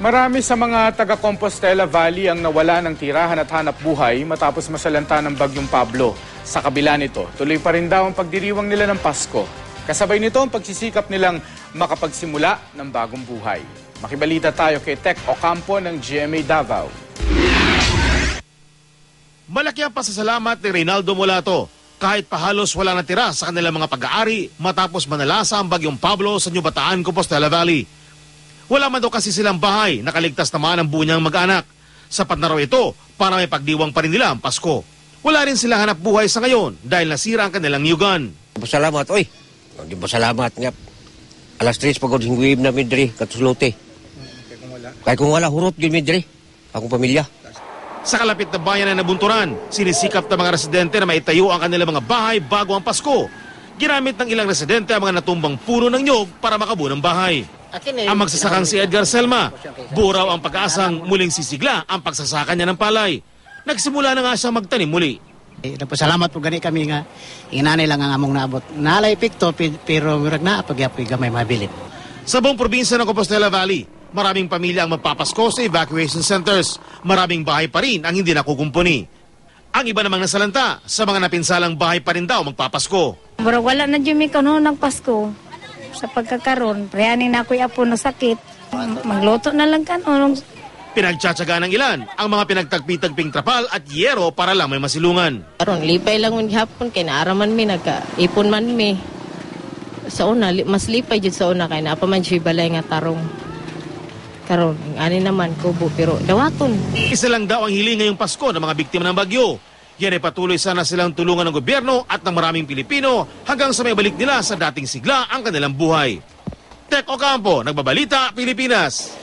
Marami sa mga taga-Compostela Valley ang nawala ng tirahan at hanap buhay matapos masalanta ng Bagyong Pablo. Sa kabila nito, tuloy pa rin daw ang pagdiriwang nila ng Pasko. Kasabay nito ang pagsisikap nilang makapagsimula ng bagong buhay. Makibalita tayo kay Tech Ocampo ng GMA Davao. Malaki ang pasasalamat ni Reynaldo Molato kahit pahalos wala natira sa kanilang mga pag-aari matapos manalasa ang Bagyong Pablo sa New Bataan, Compostela Valley. Wala man daw kasi silang bahay, nakaligtas naman ang buo niyang mag-anak. Sapat na raw ito para may pagdiwang pa rin nila ang Pasko. Wala rin sila hanap buhay sa ngayon dahil nasira ang kanilang yugan. Pasalamat, oy. Di pasalamat nga. Alas 3 pagod hingwim namin diri katuslote. Kaya kung wala hurot yun diri, akong pamilya. Sa kalapit na bayan na Nabunturan, sinisikap ng mga residente na maitayo ang kanilang mga bahay bago ang Pasko. Ginamit ng ilang residente ang mga natumbang puno ng nyog para makabuo ng bahay. Ang magsasakang si Edgar Selma, buo raw ang pag-aasang muling sisigla ang pagsasaka niya ng palay. Nagsimula na nga siya magtanim muli. Nagpasalamat po gani kami nga inanay lang ang among naabot. Nalay pikto pero murag na pagyapoy gamay mabilin. Sa buong probinsya ng Compostela Valley, maraming pamilya ang magpapasko sa evacuation centers. Maraming bahay pa rin ang hindi nakukumpuni. Ang iba namang nasalanta, sa mga napinsalang bahay pa rin daw magpapasko. Pero wala na dyan may kanunan ng Pasko. Sa pagkakaroon, prehanin na ako'y apo na sakit. Magluto na lang kanon. Pinagtsatsaga ng ilan ang mga pinagtagpi-tagping trapal at yero para lang may masilungan. Karon lipay lang un hapon kay naaraman mi nagka-ipon man mi. Sa una mas lipay jud sa una kay naapa man siya balay nga tarong. Karon ani naman kubo pero dawaton. Isa lang daw ang hiling ngayong Pasko ng mga biktima ng bagyo. Yan ay patuloy sana silang tulungan ng gobyerno at ng maraming Pilipino hanggang sa may balik nila sa dating sigla ang kanilang buhay. Tech Ocampo, Nagbabalita, Pilipinas.